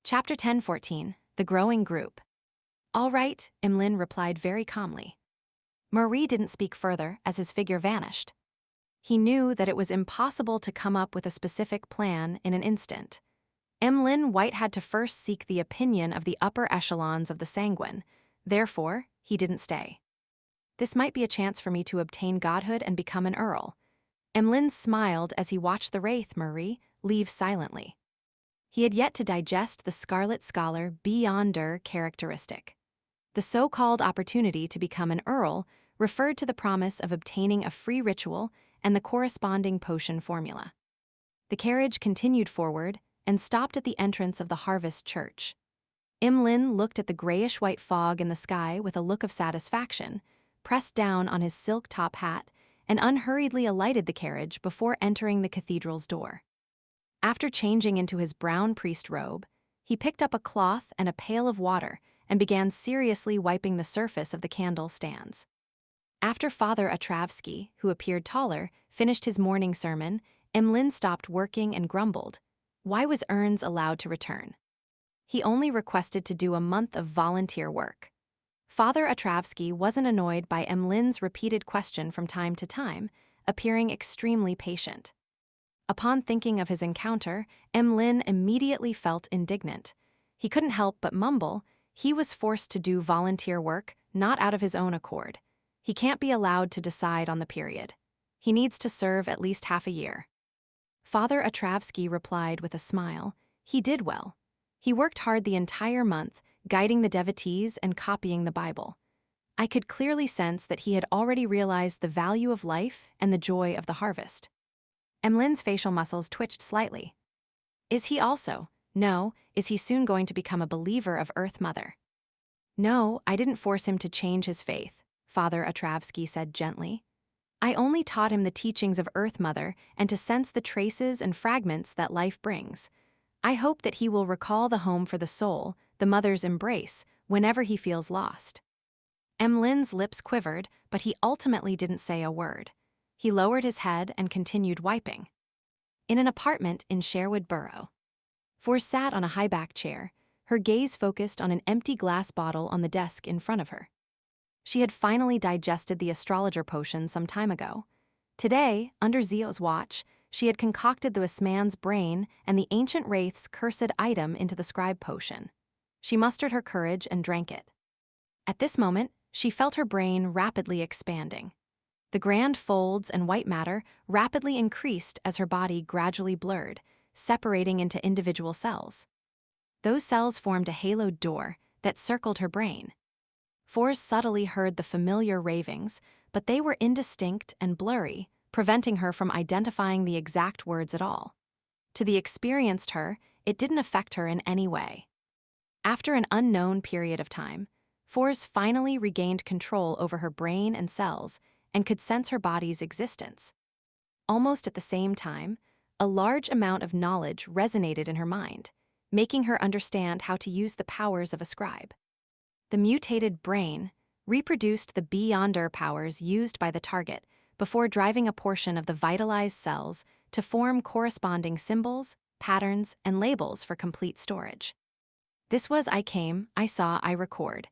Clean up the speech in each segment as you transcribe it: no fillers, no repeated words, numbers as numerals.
Chapter 10:14, The Growing Group. All right, Imlin replied very calmly. Marie didn't speak further as his figure vanished. He knew that it was impossible to come up with a specific plan in an instant. Emlyn White had to first seek the opinion of the upper echelons of the Sanguine. Therefore, he didn't stay. This might be a chance for me to obtain godhood and become an earl. Emlyn smiled as he watched the wraith Marie leave silently. He had yet to digest the Scarlet Scholar Beyonder characteristic. The so-called opportunity to become an earl referred to the promise of obtaining a free ritual and the corresponding potion formula. The carriage continued forward and stopped at the entrance of the Harvest Church. Imlin looked at the grayish-white fog in the sky with a look of satisfaction, pressed down on his silk top hat, and unhurriedly alighted the carriage before entering the cathedral's door. After changing into his brown priest robe, he picked up a cloth and a pail of water and began seriously wiping the surface of the candle stands. After Father Atravsky, who appeared taller, finished his morning sermon, Emlyn stopped working and grumbled. Why was Ernst allowed to return? He only requested to do a month of volunteer work. Father Atravsky wasn't annoyed by Emlyn's repeated question from time to time, appearing extremely patient. Upon thinking of his encounter, Emlyn immediately felt indignant. He couldn't help but mumble. He was forced to do volunteer work, not out of his own accord. He can't be allowed to decide on the period. He needs to serve at least half a year. Father Atravsky replied with a smile. He did well. He worked hard the entire month, guiding the devotees and copying the Bible. I could clearly sense that he had already realized the value of life and the joy of the harvest. Emlyn's facial muscles twitched slightly. Is he also? No, is he soon going to become a believer of Earth Mother? No, I didn't force him to change his faith, Father Atravsky said gently. I only taught him the teachings of Earth Mother and to sense the traces and fragments that life brings. I hope that he will recall the home for the soul, the mother's embrace, whenever he feels lost. Emlyn's lips quivered, but he ultimately didn't say a word. He lowered his head and continued wiping. In an apartment in Sherwood Borough. Force sat on a high-back chair, her gaze focused on an empty glass bottle on the desk in front of her. She had finally digested the astrologer potion some time ago. Today, under Zio's watch, she had concocted the Wisman's brain and the ancient wraith's cursed item into the scribe potion. She mustered her courage and drank it. At this moment, she felt her brain rapidly expanding. The grand folds and white matter rapidly increased as her body gradually blurred, separating into individual cells. Those cells formed a haloed door that circled her brain. Force subtly heard the familiar ravings, but they were indistinct and blurry, preventing her from identifying the exact words at all. To the experienced her, it didn't affect her in any way. After an unknown period of time, Force finally regained control over her brain and cells and could sense her body's existence. Almost at the same time, a large amount of knowledge resonated in her mind, making her understand how to use the powers of a scribe. The mutated brain reproduced the Beyonder powers used by the target before driving a portion of the vitalized cells to form corresponding symbols, patterns, and labels for complete storage. This was I came, I saw, I record,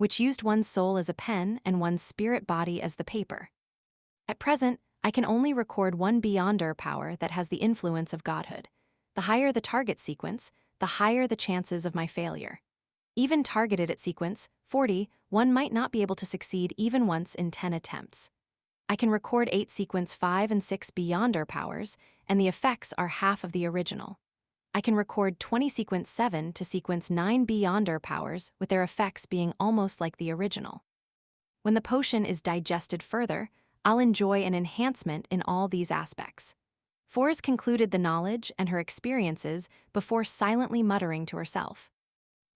which used one's soul as a pen and one's spirit body as the paper. At present, I can only record one Beyonder power that has the influence of godhood. The higher the target sequence, the higher the chances of my failure. Even targeted at sequence 40, one might not be able to succeed even once in 10 attempts. I can record 8 sequence 5 and 6 Beyonder powers, and the effects are half of the original. I can record 20 sequence 7 to sequence 9 Beyonder powers with their effects being almost like the original. When the potion is digested further, I'll enjoy an enhancement in all these aspects. Force concluded the knowledge and her experiences before silently muttering to herself.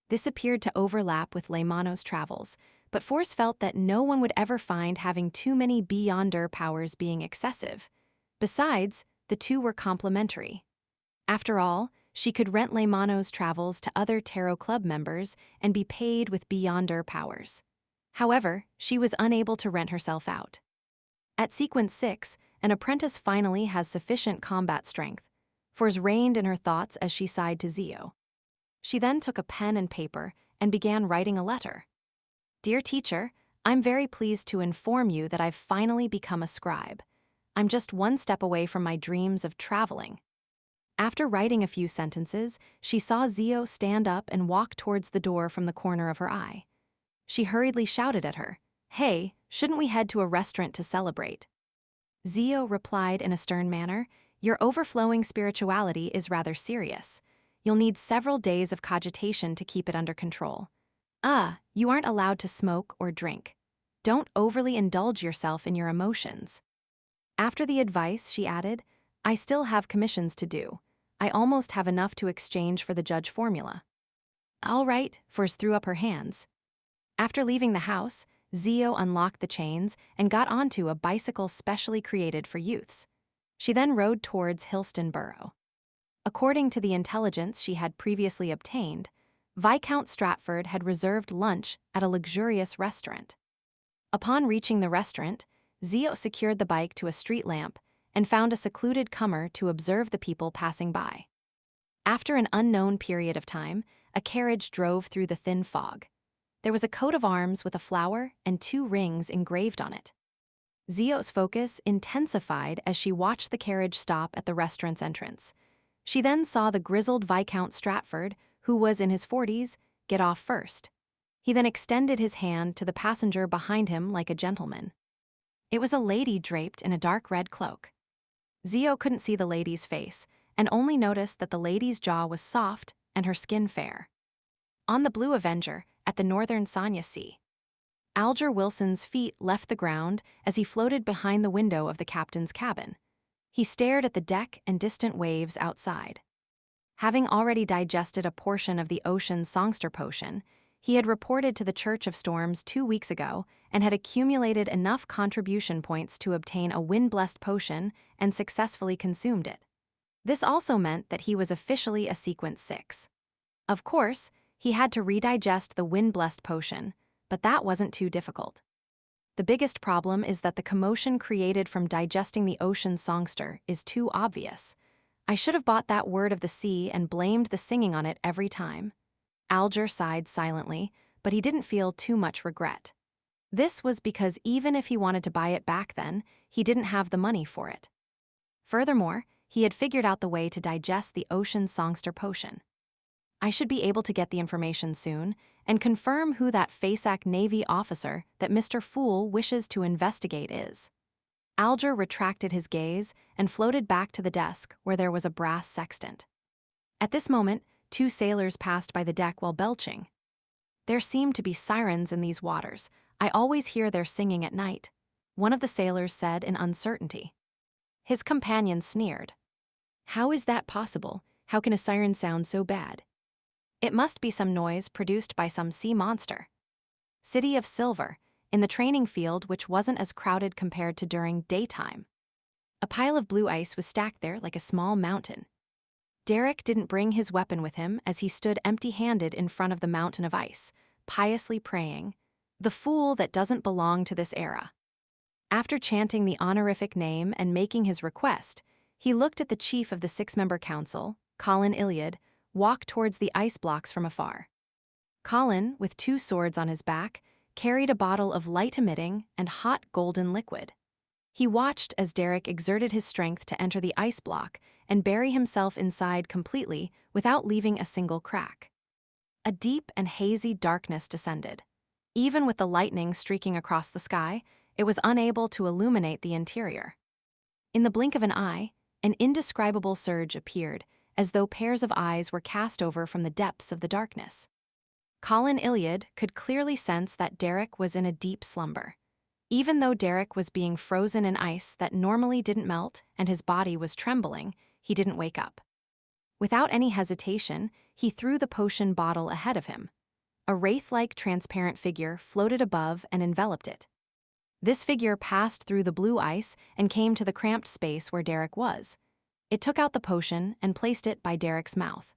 This appeared to overlap with Leymano's travels, but Force felt that no one would ever find having too many Beyonder powers being excessive. Besides, the two were complementary. After all, she could rent Leymano's travels to other Tarot Club members and be paid with Beyonder powers. However, she was unable to rent herself out. At sequence 6, an apprentice finally has sufficient combat strength. Force reigned in her thoughts as she sighed to Zio. She then took a pen and paper and began writing a letter. Dear teacher, I'm very pleased to inform you that I've finally become a scribe. I'm just one step away from my dreams of traveling. After writing a few sentences, she saw Zio stand up and walk towards the door from the corner of her eye. She hurriedly shouted at her, "Hey, shouldn't we head to a restaurant to celebrate?" Zio replied in a stern manner, "Your overflowing spirituality is rather serious. You'll need several days of cogitation to keep it under control. You aren't allowed to smoke or drink. Don't overly indulge yourself in your emotions." After the advice, she added, "I still have commissions to do. I almost have enough to exchange for the judge formula." "All right," Furs threw up her hands. After leaving the house, Zio unlocked the chains and got onto a bicycle specially created for youths. She then rode towards Hillston Borough. According to the intelligence she had previously obtained, Viscount Stratford had reserved lunch at a luxurious restaurant. Upon reaching the restaurant, Zio secured the bike to a street lamp and found a secluded comer to observe the people passing by. After an unknown period of time, a carriage drove through the thin fog. There was a coat of arms with a flower and 2 rings engraved on it. Zio's focus intensified as she watched the carriage stop at the restaurant's entrance. She then saw the grizzled Viscount Stratford, who was in his 40s, get off first. He then extended his hand to the passenger behind him like a gentleman. It was a lady draped in a dark red cloak. Zio couldn't see the lady's face and only noticed that the lady's jaw was soft and her skin fair. On the Blue Avenger, at the northern Sanya Sea, Alger Wilson's feet left the ground as he floated behind the window of the captain's cabin. He stared at the deck and distant waves outside. Having already digested a portion of the ocean's songster potion, he had reported to the Church of Storms 2 weeks ago and had accumulated enough contribution points to obtain a wind-blessed potion and successfully consumed it. This also meant that he was officially a Sequence 6. Of course, he had to redigest the wind-blessed potion, but that wasn't too difficult. The biggest problem is that the commotion created from digesting the ocean songster is too obvious. I should have bought that Word of the Sea and blamed the singing on it every time. Alger sighed silently, but he didn't feel too much regret. This was because even if he wanted to buy it back then, he didn't have the money for it. Furthermore, he had figured out the way to digest the ocean songster potion. I should be able to get the information soon and confirm who that FASAC Navy officer that Mr. Fool wishes to investigate is. Alger retracted his gaze and floated back to the desk where there was a brass sextant. At this moment, 2 sailors passed by the deck while belching. "There seem to be sirens in these waters. I always hear their singing at night," one of the sailors said in uncertainty. His companion sneered. "How is that possible? How can a siren sound so bad?" "It must be some noise produced by some sea monster." City of Silver, in the training field which wasn't as crowded compared to during daytime. A pile of blue ice was stacked there like a small mountain. Derek didn't bring his weapon with him as he stood empty-handed in front of the mountain of ice, piously praying, "The fool that doesn't belong to this era." After chanting the honorific name and making his request, he looked at the chief of the 6-member council, Colin Iliad, walk towards the ice blocks from afar. Colin, with 2 swords on his back, carried a bottle of light-emitting and hot golden liquid. He watched as Derek exerted his strength to enter the ice block and bury himself inside completely without leaving a single crack. A deep and hazy darkness descended. Even with the lightning streaking across the sky, it was unable to illuminate the interior. In the blink of an eye, an indescribable surge appeared, as though pairs of eyes were cast over from the depths of the darkness. Colin Iliad could clearly sense that Derek was in a deep slumber. Even though Derek was being frozen in ice that normally didn't melt and his body was trembling, he didn't wake up. Without any hesitation, he threw the potion bottle ahead of him. A wraith-like transparent figure floated above and enveloped it. This figure passed through the blue ice and came to the cramped space where Derek was. It took out the potion and placed it by Derek's mouth.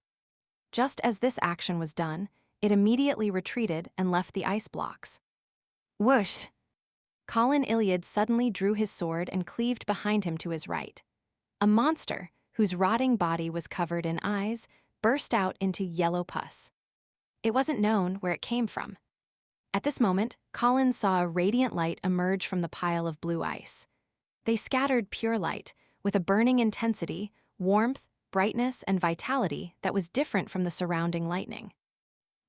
Just as this action was done, it immediately retreated and left the ice blocks. Whoosh! Colin Iliad suddenly drew his sword and cleaved behind him to his right. A monster, whose rotting body was covered in eyes, burst out into yellow pus. It wasn't known where it came from. At this moment, Collins saw a radiant light emerge from the pile of blue ice. They scattered pure light, with a burning intensity, warmth, brightness, and vitality that was different from the surrounding lightning.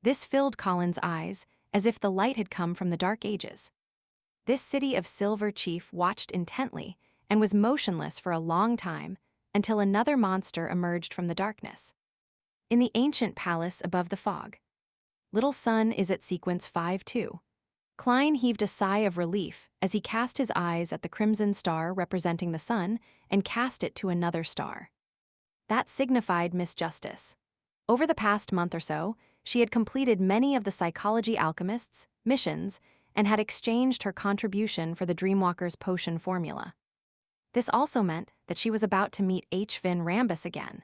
This filled Collins' eyes, as if the light had come from the Dark Ages. This city of Silver Chief watched intently and was motionless for a long time until another monster emerged from the darkness. In the ancient palace above the fog. Little Sun is at sequence 5-2. Klein heaved a sigh of relief as he cast his eyes at the crimson star representing the sun and cast it to another star. That signified Miss Justice. Over the past month or so, she had completed many of the Psychology Alchemist's missions and had exchanged her contribution for the Dreamwalker's potion formula. This also meant that she was about to meet H. Finn Rambus again.